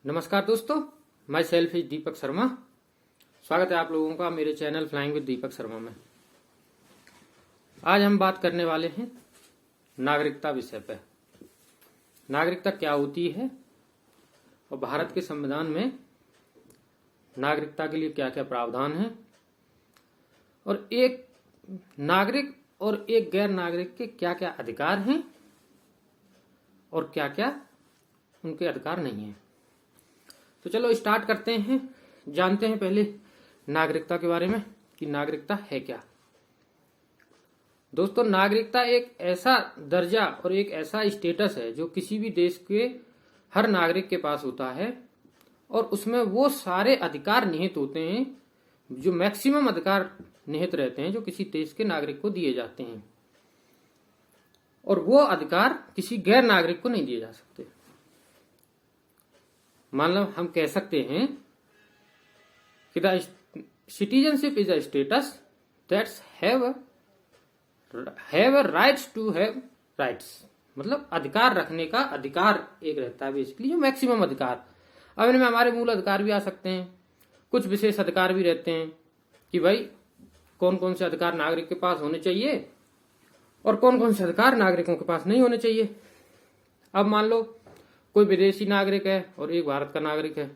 नमस्कार दोस्तों, मैं सेल्फ इज दीपक शर्मा। स्वागत है आप लोगों का मेरे channel flying with Deepak Sharma में। आज हम बात करने वाले हैं नागरिकता विषय पर। नागरिकता क्या होती है और भारत के संविधान में नागरिकता के लिए क्या क्या प्रावधान है और एक नागरिक और एक गैर नागरिक के क्या क्या अधिकार हैं और क्या क्या उनके अधिकार नहीं हैं। तो चलो स्टार्ट करते हैं। जानते हैं पहले नागरिकता के बारे में कि नागरिकता है क्या। दोस्तों, नागरिकता एक ऐसा दर्जा और एक ऐसा स्टेटस है जो किसी भी देश के हर नागरिक के पास होता है और उसमें वो सारे अधिकार निहित होते हैं, जो मैक्सिमम अधिकार निहित रहते हैं जो किसी देश के नागरिक को दिए जाते हैं, और वो अधिकार किसी गैर नागरिक को नहीं दिए जा सकते। मान लो हम कह सकते हैं कि the citizenship is a status that's have rights to have rights. मतलब अधिकार रखने का अधिकार एक रहता है बेसिकली, जो मैक्सिमम अधिकार। अब इनमें हमारे मूल अधिकार भी आ सकते हैं, कुछ विशेष अधिकार भी रहते हैं कि भाई कौन कौन से अधिकार नागरिक के पास होने चाहिए और कौन कौन से अधिकार नागरिकों के पास नहीं होने चाहिए। अब मान लो कोई विदेशी नागरिक है और एक भारत का नागरिक है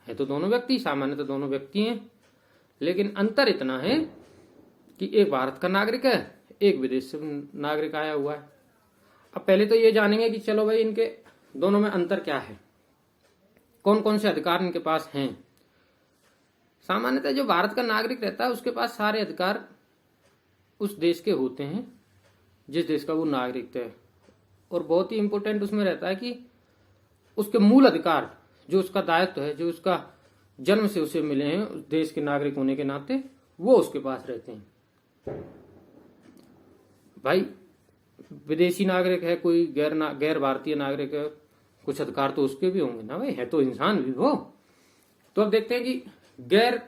तो दोनों व्यक्ति, सामान्य तो दोनों व्यक्ति हैं, लेकिन अंतर इतना है कि एक भारत का नागरिक है, एक विदेश से नागरिक आया हुआ है। अब पहले तो ये जानेंगे कि चलो भाई इनके दोनों में अंतर क्या है, कौन कौन से अधिकार इनके पास हैं। सामान्यतः जो भारत का नागरिक रहता है उसके पास सारे अधिकार उस देश के होते हैं जिस देश का वो नागरिक है, और बहुत ही इंपॉर्टेंट उसमें रहता है कि उसके मूल अधिकार, जो उसका दायित्व है, जो उसका जन्म से उसे मिले हैं उस देश के नागरिक होने के नाते, वो उसके पास रहते हैं। भाई विदेशी नागरिक है, कोई गैर भारतीय नागरिक है, कुछ अधिकार तो उसके भी होंगे ना भाई, है तो इंसान भी वो। तो अब देखते हैं कि गैर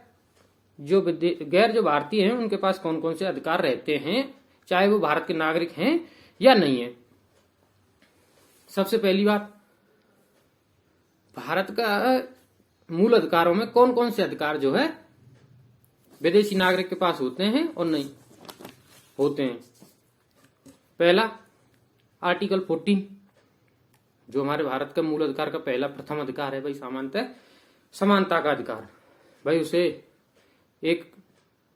जो भारतीय हैं उनके पास कौन कौन से अधिकार रहते हैं, चाहे वो भारत के नागरिक हैं या नहीं है। सबसे पहली बात, भारत का मूल अधिकारों में कौन कौन से अधिकार जो है विदेशी नागरिक के पास होते हैं और नहीं होते हैं। पहला, आर्टिकल 14, जो हमारे भारत का मूल अधिकार का पहला प्रथम अधिकार है भाई, सामान्यतः समानता का अधिकार। भाई उसे एक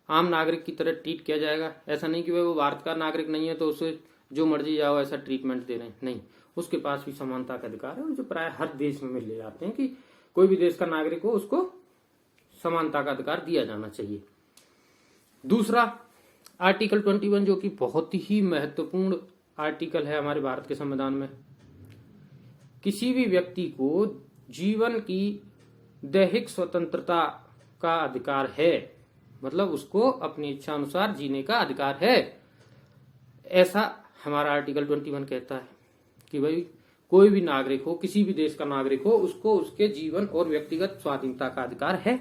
आम नागरिक की तरह ट्रीट किया जाएगा। ऐसा नहीं कि भाई वो भारत का नागरिक नहीं है तो उसे जो मर्जी जाओ ऐसा ट्रीटमेंट दे रहे हैं, नहीं, उसके पास भी समानता का अधिकार है, जो प्राय हर देश में मिल जाते हैं कि कोई भी देश का नागरिक हो उसको समानता का अधिकार दिया जाना चाहिए। दूसरा, आर्टिकल 21, जो कि बहुत ही महत्वपूर्ण आर्टिकल है हमारे भारत के संविधान में। किसी भी व्यक्ति को जीवन की दैहिक स्वतंत्रता का अधिकार है, मतलब उसको अपनी इच्छा अनुसार जीने का अधिकार है। ऐसा हमारा आर्टिकल 21 कहता है कि भाई कोई भी नागरिक हो, किसी भी देश का नागरिक हो, उसको उसके जीवन और व्यक्तिगत स्वाधीनता का अधिकार है।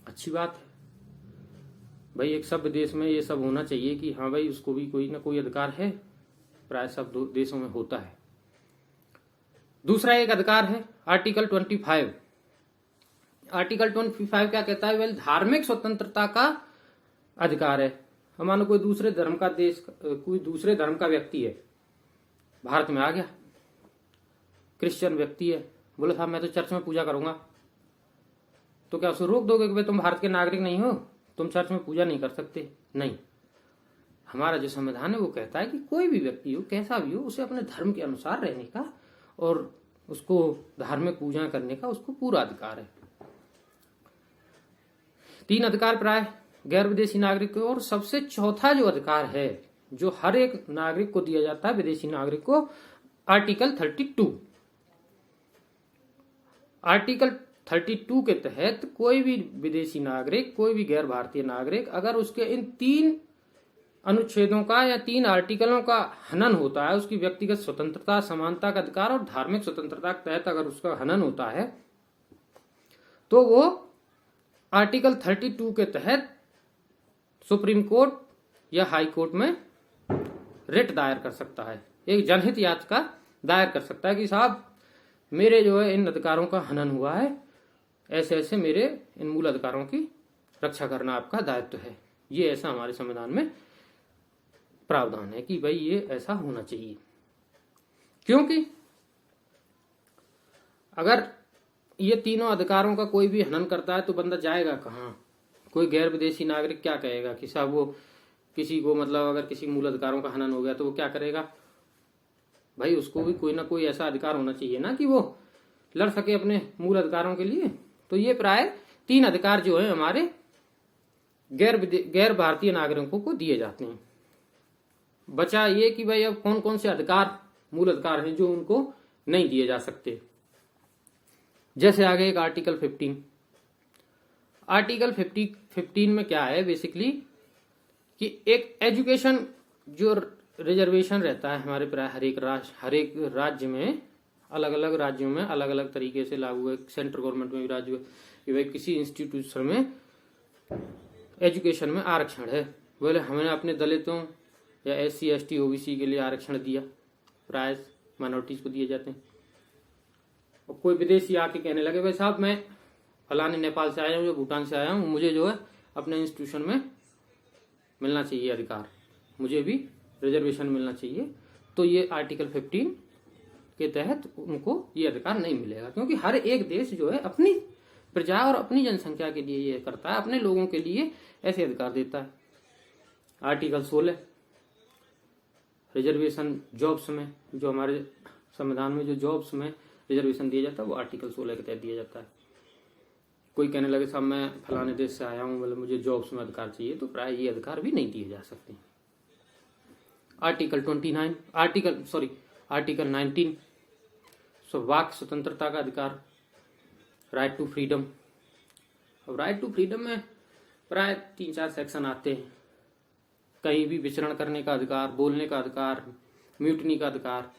अच्छी बात है भाई, एक सभ्य देश में ये सब होना चाहिए कि हाँ भाई उसको भी कोई ना कोई अधिकार है, प्राय सब देशों में होता है। दूसरा एक अधिकार है आर्टिकल 25। आर्टिकल 25 क्या कहता है? वेल, धार्मिक स्वतंत्रता का अधिकार है। मानो कोई दूसरे धर्म का व्यक्ति है, भारत में आ गया, क्रिश्चियन व्यक्ति है, बोले साहब मैं तो चर्च में पूजा करूंगा, तो क्या उसे रोक दोगे कि भाई तुम भारत के नागरिक नहीं हो, तुम चर्च में पूजा नहीं कर सकते? नहीं, हमारा जो संविधान है वो कहता है कि कोई भी व्यक्ति हो, कैसा भी हो, उसे अपने धर्म के अनुसार रहने का और उसको धार्मिक पूजा करने का उसको पूरा अधिकार है। 3 अधिकार प्राय गैर विदेशी नागरिक को, और सबसे चौथा जो अधिकार है जो हर एक नागरिक को दिया जाता है, विदेशी नागरिक को, आर्टिकल 32। आर्टिकल 32 के तहत कोई भी विदेशी नागरिक, कोई भी गैर भारतीय नागरिक, अगर उसके इन 3 अनुच्छेदों का या 3 आर्टिकलों का हनन होता है, उसकी व्यक्तिगत स्वतंत्रता, समानता का अधिकार और धार्मिक स्वतंत्रता के तहत अगर उसका हनन होता है, तो वो आर्टिकल 32 के तहत सुप्रीम कोर्ट या हाई कोर्ट में रिट दायर कर सकता है, एक जनहित याचिका दायर कर सकता है कि साहब मेरे जो है इन अधिकारों का हनन हुआ है, ऐसे ऐसे मेरे इन मूल अधिकारों की रक्षा करना आपका दायित्व है। ये ऐसा हमारे संविधान में प्रावधान है कि भाई ये ऐसा होना चाहिए। क्योंकि अगर ये तीनों अधिकारों का कोई भी हनन करता है तो बंदा जाएगा कहाँ? कोई गैर विदेशी नागरिक क्या कहेगा कि साहब वो किसी को मतलब अगर किसी मूल अधिकारों का हनन हो गया तो वो क्या करेगा? भाई उसको भी कोई ना कोई ऐसा अधिकार होना चाहिए ना कि वो लड़ सके अपने मूल अधिकारों के लिए। तो ये प्राय 3 अधिकार जो है हमारे गैर भारतीय नागरिकों को दिए जाते हैं। बचा ये कि भाई अब कौन कौन से अधिकार मूल अधिकार हैं जो उनको नहीं दिए जा सकते। जैसे आगे एक आर्टिकल 15। आर्टिकल 15 में क्या है बेसिकली कि एक एजुकेशन जो रिजर्वेशन रहता है हमारे प्राय हर एक राज्य में, अलग अलग राज्यों में अलग अलग तरीके से लागू है। सेंट्रल गवर्नमेंट में भी राज्य कि भाई किसी इंस्टीट्यूशन में एजुकेशन में आरक्षण है, बोले हमने अपने दलितों या SC ST OBC के लिए आरक्षण दिया, प्राय माइनॉरिटीज को दिए जाते हैं। और कोई विदेशी आके कहने लगे भाई साहब मैं फलाने नेपाल से आया हूँ या भूटान से आया हूँ, मुझे जो है अपने इंस्टीट्यूशन में मिलना चाहिए अधिकार, मुझे भी रिजर्वेशन मिलना चाहिए। तो ये आर्टिकल 15 के तहत उनको ये अधिकार नहीं मिलेगा, क्योंकि हर एक देश जो है अपनी प्रजा और अपनी जनसंख्या के लिए ये करता है, अपने लोगों के लिए ऐसे अधिकार देता है। आर्टिकल 16 रिजर्वेशन जॉब्स में, जो हमारे संविधान में जो जॉब्स में रिजर्वेशन दिया जाता है वो आर्टिकल 16 के तहत दिया जाता है। कोई कहने लगे साहब मैं फलाने देश से आया हूं, मतलब मुझे जॉब्स में अधिकार चाहिए, तो प्राय ये अधिकार भी नहीं दिए जा सकते। आर्टिकल 19 वाक स्वतंत्रता का अधिकार, राइट टू फ्रीडम। अब राइट टू फ्रीडम में प्राय 3-4 सेक्शन आते हैं। कहीं भी विचरण करने का अधिकार, बोलने का अधिकार, म्यूटनी का अधिकार।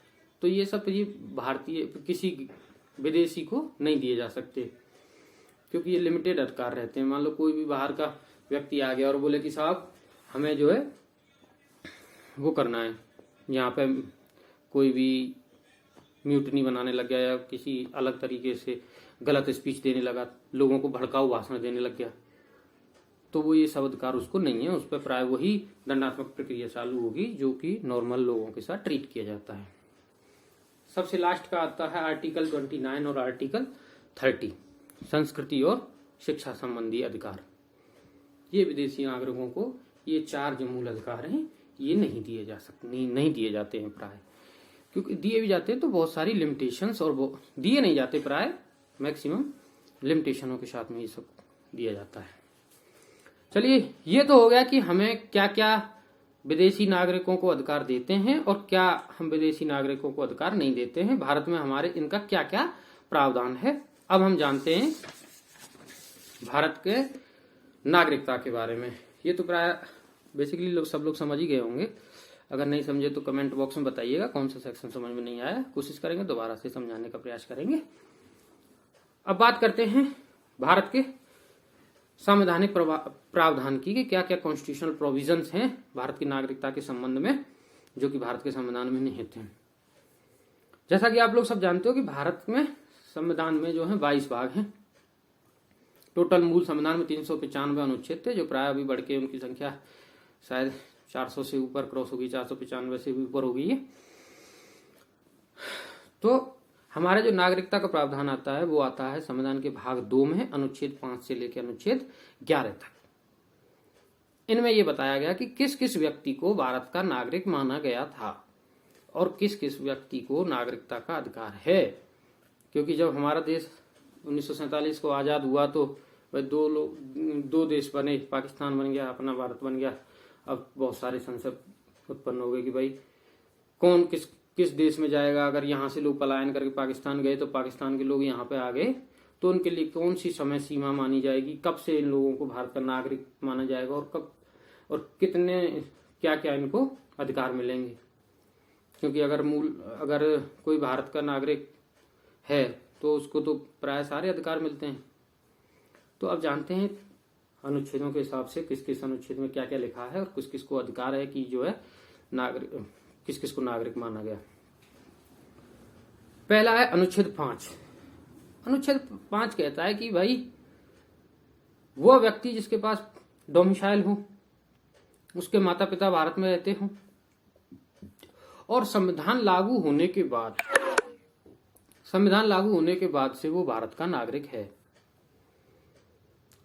तो ये सब ये भारतीय किसी विदेशी को नहीं दिए जा सकते, क्योंकि ये लिमिटेड अधिकार रहते हैं। मान लो कोई भी बाहर का व्यक्ति आ गया और बोले कि साहब हमें जो है वो करना है, यहाँ पे कोई भी म्यूटनी बनाने लग गया या किसी अलग तरीके से गलत स्पीच देने लगा, लोगों को भड़काऊ भाषण देने लग गया, तो वो ये सब अधिकार उसको नहीं है। उस पर प्राय वही दंडात्मक प्रक्रिया चालू होगी जो कि नॉर्मल लोगों के साथ ट्रीट किया जाता है। सबसे लास्ट का आता है आर्टिकल 29 और आर्टिकल 30, संस्कृति और शिक्षा संबंधी अधिकार। ये विदेशी नागरिकों को ये 4 जो मूल अधिकार हैं ये नहीं दिए जा सकते, नहीं दिए जाते हैं प्राय, क्योंकि दिए भी जाते हैं तो बहुत सारी लिमिटेशंस, और वो दिए नहीं जाते प्राय मैक्सिमम लिमिटेशनों के साथ में ये सब दिया जाता है। चलिए ये तो हो गया कि हमें क्या क्या विदेशी नागरिकों को अधिकार देते हैं और क्या हम विदेशी नागरिकों को अधिकार नहीं देते हैं, भारत में हमारे इनका क्या क्या प्रावधान है। अब हम जानते हैं भारत के नागरिकता के बारे में। ये तो प्राय बेसिकली सब लोग समझ ही गए होंगे। अगर नहीं समझे तो कमेंट बॉक्स में बताइएगा कौन सा सेक्शन समझ में नहीं आया, कोशिश करेंगे दोबारा से समझाने का प्रयास करेंगे। अब बात करते हैं भारत के संवैधानिक प्रावधान की कि क्या क्या कॉन्स्टिट्यूशनल प्रोविजंस हैं भारत की नागरिकता के संबंध में, जो कि भारत के संविधान में निहित हैं। जैसा कि आप लोग सब जानते हो कि भारत में संविधान में जो है 22 भाग हैं। टोटल मूल संविधान में 395 अनुच्छेद थे, जो प्राय अभी बढ़ के उनकी संख्या शायद 400 से ऊपर क्रॉस होगी, 495 से भी ऊपर हो गई है। तो हमारे जो नागरिकता का प्रावधान आता है वो आता है संविधान के भाग 2 में, अनुच्छेद 5 से लेकर अनुच्छेद 11 तक। इनमें यह बताया गया कि किस किस व्यक्ति को भारत का नागरिक माना गया था और किस किस व्यक्ति को नागरिकता का अधिकार है। क्योंकि जब हमारा देश 1947 को आजाद हुआ तो भाई दो देश बने, पाकिस्तान बन गया, अपना भारत बन गया। अब बहुत सारे संशय उत्पन्न हो गए कि भाई कौन किस देश में जाएगा। अगर यहाँ से लोग पलायन करके पाकिस्तान गए तो पाकिस्तान के लोग यहाँ पे आ गए तो उनके लिए कौन सी समय सीमा मानी जाएगी, कब से इन लोगों को भारत का नागरिक माना जाएगा और कब और कितने क्या क्या इनको अधिकार मिलेंगे। क्योंकि अगर कोई भारत का नागरिक है तो उसको तो प्राय सारे अधिकार मिलते हैं। तो अब जानते हैं अनुच्छेदों के हिसाब से किस किस अनुच्छेद में क्या क्या लिखा है और किस किस को अधिकार है कि जो है किस किस को नागरिक माना गया। पहला है अनुच्छेद 5। अनुच्छेद 5 कहता है कि भाई वह व्यक्ति जिसके पास डोमिसाइल हो, उसके माता पिता भारत में रहते हो और संविधान लागू होने के बाद से वो भारत का नागरिक है,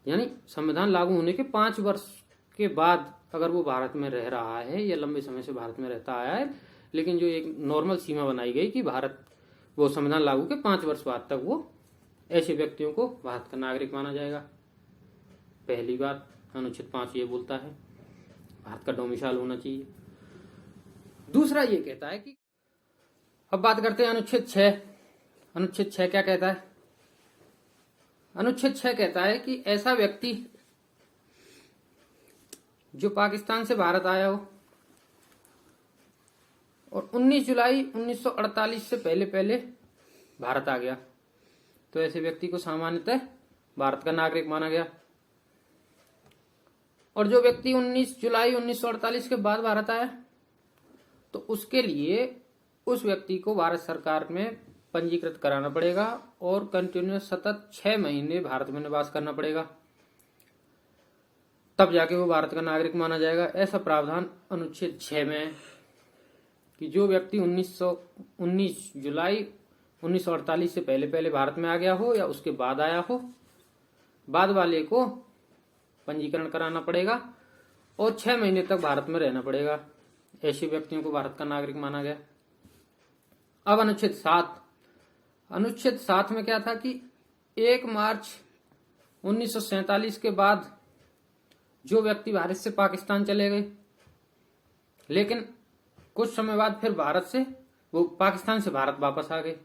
यानी संविधान लागू होने के 5 वर्ष के बाद अगर वो भारत में रह रहा है या लंबे समय से भारत में रहता आया है, लेकिन जो एक नॉर्मल सीमा बनाई गई कि भारत वो संविधान लागू के 5 वर्ष बाद तक वो ऐसे व्यक्तियों को भारत का नागरिक माना जाएगा। पहली बात अनुच्छेद 5 ये बोलता है भारत का डोमिसाइल होना चाहिए। दूसरा ये कहता है कि अब बात करते हैं अनुच्छेद 6। अनुच्छेद 6 क्या कहता है? अनुच्छेद 6 कहता है कि ऐसा व्यक्ति जो पाकिस्तान से भारत आया हो और 19 जुलाई 1948 से पहले भारत आ गया, तो ऐसे व्यक्ति को सामान्यतः भारत का नागरिक माना गया। और जो व्यक्ति 19 जुलाई 1948 के बाद भारत आया, तो उसके लिए उस व्यक्ति को भारत सरकार में पंजीकृत कराना पड़ेगा और कंटिन्यूस सतत 6 महीने भारत में निवास करना पड़ेगा, तब जाके वो भारत का नागरिक माना जाएगा। ऐसा प्रावधान अनुच्छेद 6 में है कि जो व्यक्ति 19 जुलाई 1948 से पहले भारत में आ गया हो या उसके बाद आया हो, बाद वाले को पंजीकरण कराना पड़ेगा और 6 महीने तक भारत में रहना पड़ेगा। ऐसे व्यक्तियों को भारत का नागरिक माना गया। अब अनुच्छेद 7। अनुच्छेद 7 में क्या था कि 1 मार्च 1947 के बाद जो व्यक्ति भारत से पाकिस्तान चले गए, लेकिन कुछ समय बाद फिर पाकिस्तान से भारत वापस आ गए,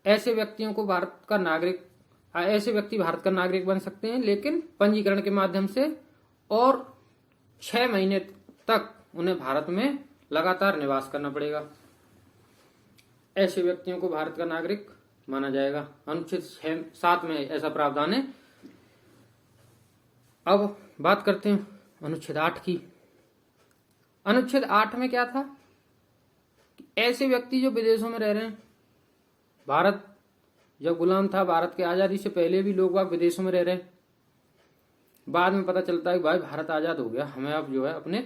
ऐसे व्यक्ति भारत का नागरिक बन सकते हैं, लेकिन पंजीकरण के माध्यम से, और 6 महीने तक उन्हें भारत में लगातार निवास करना पड़ेगा। ऐसे व्यक्तियों को भारत का नागरिक माना जाएगा। अनुच्छेद 7 में ऐसा प्रावधान है। अब बात करते हैं अनुच्छेद 8 की। अनुच्छेद 8 में क्या था कि ऐसे व्यक्ति जो विदेशों में रह रहे हैं, भारत जब गुलाम था, भारत की आजादी से पहले भी लोग बाग विदेशों में रह रहे हैं, बाद में पता चलता है कि भाई भारत आजाद हो गया, हमें अब जो है अपने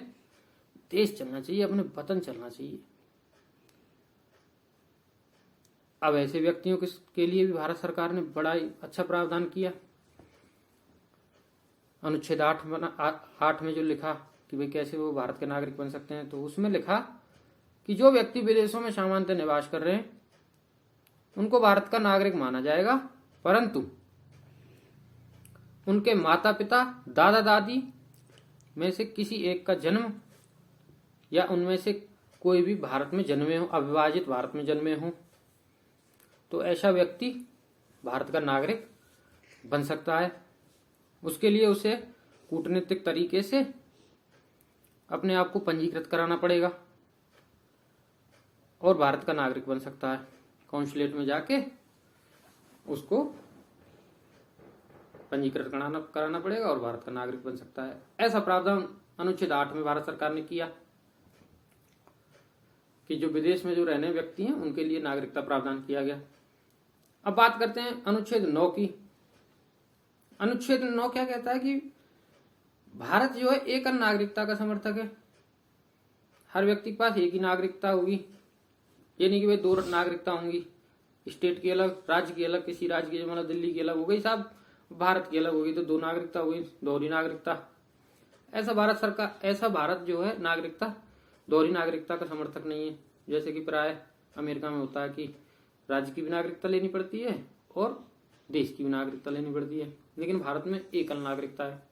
देश चलना चाहिए, अपने वतन चलना चाहिए। अब ऐसे व्यक्तियों के लिए भी भारत सरकार ने बड़ा ही अच्छा प्रावधान किया। अनुच्छेद 8 में जो लिखा कि भाई कैसे वो भारत के नागरिक बन सकते हैं, तो उसमें लिखा कि जो व्यक्ति विदेशों में सामान्यतः निवास कर रहे हैं उनको भारत का नागरिक माना जाएगा, परंतु उनके माता पिता, दादा दादी में से किसी एक का जन्म या उनमें से कोई भी भारत में जन्मे हो, अविभाजित भारत में जन्मे हो, तो ऐसा व्यक्ति भारत का नागरिक बन सकता है। उसके लिए उसे कूटनीतिक तरीके से अपने आप को पंजीकृत कराना पड़ेगा और भारत का नागरिक बन सकता है। कॉन्सुलेट में जाके उसको पंजीकृत कराना पड़ेगा और भारत का नागरिक बन सकता है। ऐसा प्रावधान अनुच्छेद 8 में भारत सरकार ने किया कि जो विदेश में जो रहने व्यक्ति हैं उनके लिए नागरिकता प्रावधान किया गया। अब बात करते हैं अनुच्छेद 9 की। अनुच्छेद 9 क्या कहता है कि भारत जो है एक नागरिकता का समर्थक है। हर व्यक्ति के पास एक ही नागरिकता होगी, ये नहीं कि भाई 2 नागरिकता होंगी, स्टेट की अलग, राज्य की अलग, किसी राज्य की मतलब दिल्ली की अलग हो गई, साहब भारत की अलग होगी, तो 2 नागरिकता हो गई, दोहरी नागरिकता। ऐसा भारत जो है नागरिकता, दोहरी नागरिकता का समर्थक नहीं है। जैसे कि प्राय अमेरिका में होता है कि राज्य की भी नागरिकता लेनी पड़ती है और देश की भी नागरिकता लेनी पड़ती है, लेकिन भारत में एकल नागरिकता है।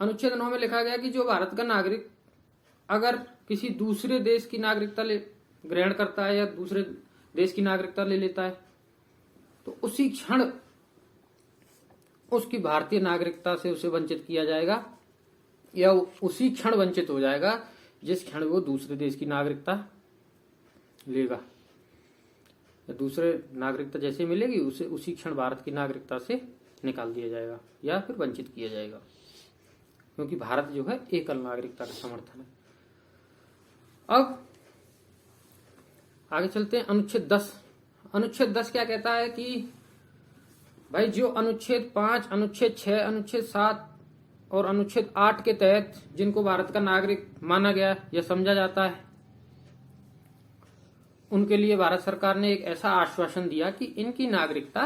अनुच्छेद 9 में लिखा गया कि जो भारत का नागरिक अगर किसी दूसरे देश की नागरिकता ग्रहण करता है या दूसरे देश की नागरिकता ले लेता है, तो उसी क्षण उसकी भारतीय नागरिकता से उसे वंचित किया जाएगा या उसी क्षण वंचित हो जाएगा जिस क्षण वो दूसरे देश की नागरिकता लेगा। या दूसरे नागरिकता जैसे मिलेगी उसे उसी क्षण भारत की नागरिकता से निकाल दिया जाएगा या फिर वंचित किया जाएगा, क्योंकि भारत जो है एकल नागरिकता का समर्थन है। अब आगे चलते हैं। अनुच्छेद 10। अनुच्छेद 10 क्या कहता है कि भाई जो अनुच्छेद 5, अनुच्छेद 6, अनुच्छेद 7 और अनुच्छेद 8 के तहत जिनको भारत का नागरिक माना गया या समझा जाता है, उनके लिए भारत सरकार ने एक ऐसा आश्वासन दिया कि इनकी नागरिकता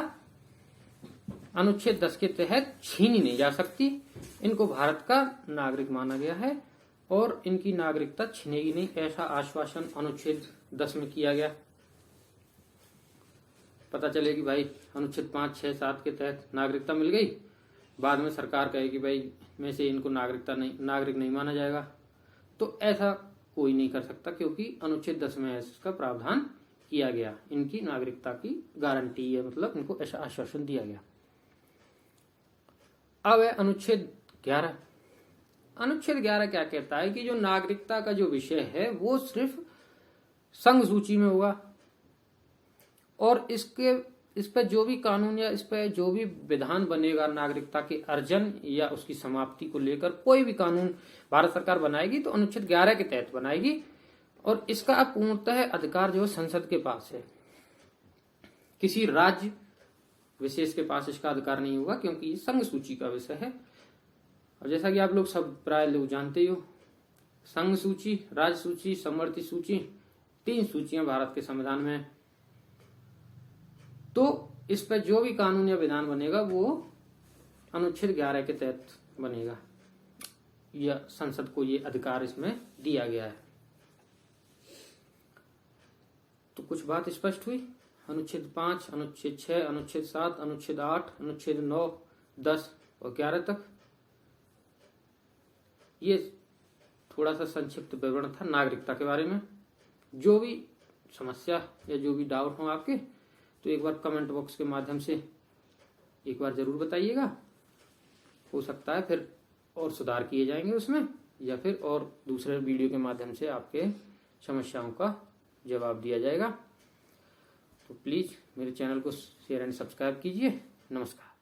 अनुच्छेद 10 के तहत छीनी नहीं जा सकती। इनको भारत का नागरिक माना गया है और इनकी नागरिकता छीनेगी नहीं, ऐसा आश्वासन अनुच्छेद 10 में किया गया। पता चले कि भाई अनुच्छेद 5, 6, 7 के तहत नागरिकता मिल गई, बाद में सरकार कहे कि भाई में से इनको नागरिक नहीं माना जाएगा, तो ऐसा कोई नहीं कर सकता, क्योंकि अनुच्छेद 10 में इसका प्रावधान किया गया। इनकी नागरिकता की गारंटी है, मतलब इनको ऐसा आश्वासन दिया गया। अब है अनुच्छेद 11। अनुच्छेद 11 क्या कहता है कि जो नागरिकता का जो विषय है वो सिर्फ संघ सूची में होगा और इस पर जो भी कानून या इस पर जो भी विधान बनेगा नागरिकता के अर्जन या उसकी समाप्ति को लेकर, कोई भी कानून भारत सरकार बनाएगी तो अनुच्छेद 11 के तहत बनाएगी और इसका पूर्णतः अधिकार जो संसद के पास है। किसी राज्य विशेष के पास इसका अधिकार नहीं होगा, क्योंकि ये संघ सूची का विषय है। और जैसा कि आप लोग सब प्राय लोग जानते ही हो, संघ सूची, राज्य सूची, समवर्ती सूची, 3 सूचियां भारत के संविधान में है। तो इस पर जो भी कानून या विधान बनेगा वो अनुच्छेद 11 के तहत बनेगा, या संसद को ये अधिकार इसमें दिया गया है। तो कुछ बात स्पष्ट हुई। अनुच्छेद 5, अनुच्छेद 6, अनुच्छेद 7, अनुच्छेद 8, अनुच्छेद 9, 10 और 11 तक ये थोड़ा सा संक्षिप्त विवरण था नागरिकता के बारे में। जो भी समस्या या जो भी डाउट हो आपके, तो एक बार कमेंट बॉक्स के माध्यम से एक बार जरूर बताइएगा। हो सकता है फिर और सुधार किए जाएंगे उसमें, या फिर और दूसरे वीडियो के माध्यम से आपके समस्याओं का जवाब दिया जाएगा। तो प्लीज़ मेरे चैनल को शेयर एंड सब्सक्राइब कीजिए। नमस्कार।